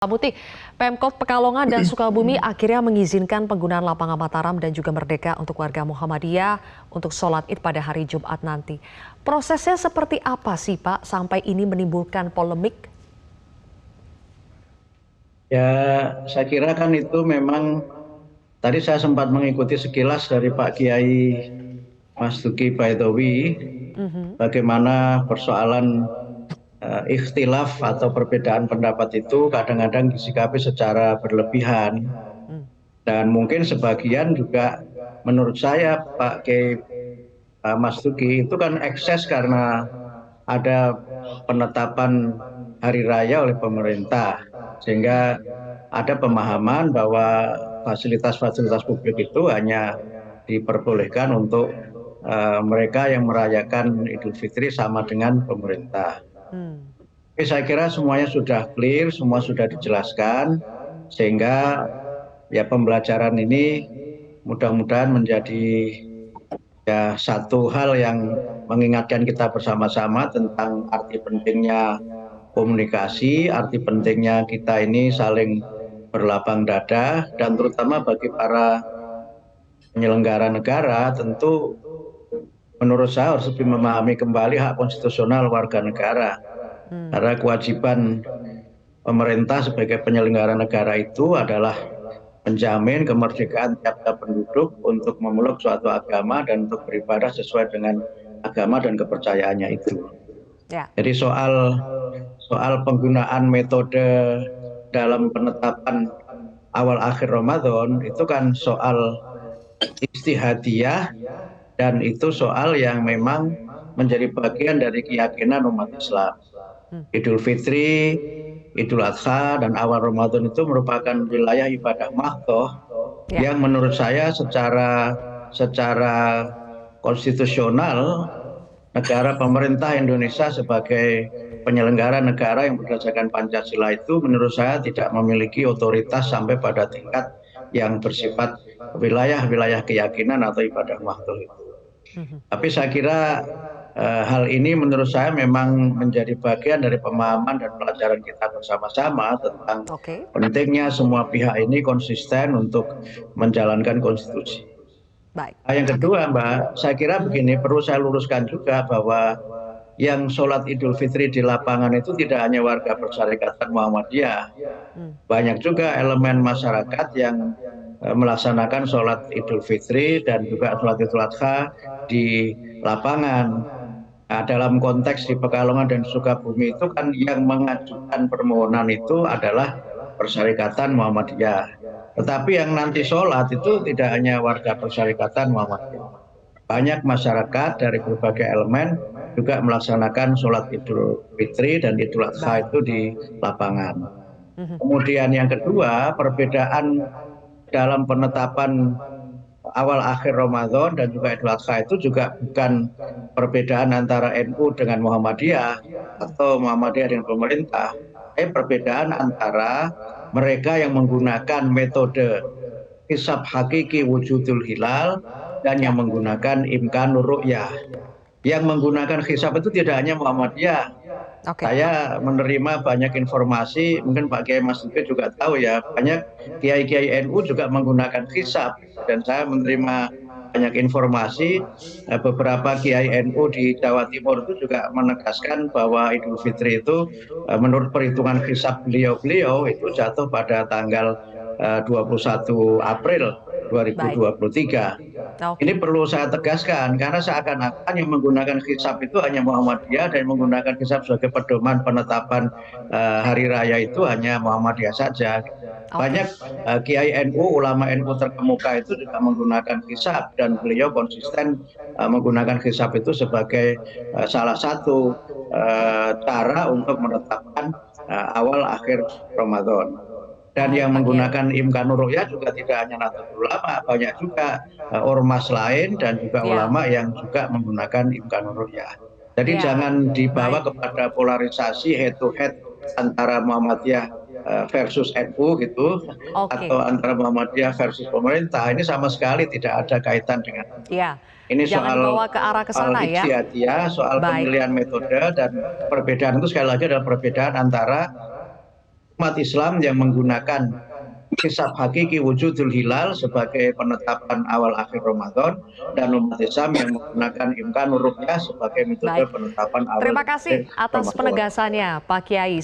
Pak Muti, Pemkot Pekalongan dan Sukabumi akhirnya mengizinkan penggunaan lapangan Mataram dan juga Merdeka untuk warga Muhammadiyah untuk sholat Id pada hari Jumat nanti. Prosesnya seperti apa sih Pak sampai ini menimbulkan polemik? Ya, saya kira kan itu memang tadi saya sempat mengikuti sekilas dari Pak Kiai Mas Duki Baitowi bagaimana persoalan ikhtilaf atau perbedaan pendapat itu kadang-kadang disikapi secara berlebihan dan mungkin sebagian juga menurut saya Pak Kiai Mas Duki itu kan ekses karena ada penetapan hari raya oleh pemerintah sehingga ada pemahaman bahwa fasilitas-fasilitas publik itu hanya diperbolehkan untuk mereka yang merayakan Idul Fitri sama dengan pemerintah. Tapi saya kira semuanya sudah clear, semua sudah dijelaskan, sehingga ya pembelajaran ini mudah-mudahan menjadi ya satu hal yang mengingatkan kita bersama-sama tentang arti pentingnya komunikasi, arti pentingnya kita ini saling berlapang dada, dan terutama bagi para penyelenggara negara tentu menurut saya harus lebih memahami kembali hak konstitusional warga negara. Karena kewajiban pemerintah sebagai penyelenggara negara itu adalah menjamin kemerdekaan tiap-tiap penduduk untuk memeluk suatu agama dan untuk beribadah sesuai dengan agama dan kepercayaannya itu. Ya. Jadi soal penggunaan metode dalam penetapan awal akhir Ramadan itu kan soal ijtihadiyah dan itu soal yang memang menjadi bagian dari keyakinan umat Islam. Idul Fitri, Idul Adha, dan awal Ramadan itu merupakan wilayah ibadah mahdoh yang menurut saya secara konstitusional negara pemerintah Indonesia sebagai penyelenggara negara yang berdasarkan Pancasila itu menurut saya tidak memiliki otoritas sampai pada tingkat yang bersifat wilayah-wilayah keyakinan atau ibadah mahdoh itu. Tapi saya kira hal ini menurut saya memang menjadi bagian dari pemahaman dan pelajaran kita bersama-sama tentang pentingnya semua pihak ini konsisten untuk menjalankan konstitusi. Baik. Yang kedua Mbak, saya kira begini, perlu saya luruskan juga bahwa yang sholat Idul Fitri di lapangan itu tidak hanya warga Persyarikatan Muhammadiyah. Banyak juga elemen masyarakat yang melaksanakan sholat Idul Fitri dan juga sholat Idul Adha di lapangan. Nah, dalam konteks di Pekalongan dan Sukabumi itu kan yang mengajukan permohonan itu adalah Persyarikatan Muhammadiyah. Tetapi yang nanti sholat itu tidak hanya warga Persyarikatan Muhammadiyah. Banyak masyarakat dari berbagai elemen juga melaksanakan sholat Idul Fitri dan Idul Adha itu di lapangan. Kemudian yang kedua, perbedaan dalam penetapan awal akhir Ramadan dan juga Idul Adha itu juga bukan perbedaan antara NU dengan Muhammadiyah atau Muhammadiyah dengan pemerintah. Tapi perbedaan antara mereka yang menggunakan metode hisab hakiki wujudul hilal dan yang menggunakan imkanur ru'yah. Yang menggunakan hisab itu tidak hanya Muhammadiyah. Saya menerima banyak informasi, mungkin Pak Kiai Mas Duki juga tahu ya, banyak kiai-kiai NU juga menggunakan hisab, dan saya menerima banyak informasi beberapa kiai NU di Jawa Timur itu juga menegaskan bahwa Idul Fitri itu menurut perhitungan hisab beliau-beliau itu jatuh pada tanggal 21 April 2023. Ini perlu saya tegaskan karena seakan-akan yang menggunakan hisab itu hanya Muhammadiyah dan menggunakan hisab sebagai pedoman penetapan hari raya itu hanya Muhammadiyah saja. Banyak kiai NU, ulama NU terkemuka itu juga menggunakan hisab dan beliau konsisten menggunakan hisab itu sebagai salah satu cara untuk menetapkan awal akhir Ramadan. Dan yang menggunakan imkanur ru'yah juga tidak hanya Nahdlatul Ulama, banyak juga ormas lain dan juga ulama yang juga menggunakan imkanur ru'yah. Jadi jangan dibawa kepada polarisasi head to head antara Muhammadiyah versus NU gitu, atau antara Muhammadiyah versus pemerintah. Ini sama sekali tidak ada kaitan dengan ini. Jangan dibawa ke arah ke sana ya. Soal pemilihan metode, dan perbedaan itu sekali lagi adalah perbedaan antara umat Islam yang menggunakan hisab hakiki wujudul hilal sebagai penetapan awal akhir Ramadan, dan umat Islam yang menggunakan imkanur ru'yah sebagai metode Baik. penetapan awal Terima dan akhir kasih atas Ramadan. penegasannya, Pak Kiai.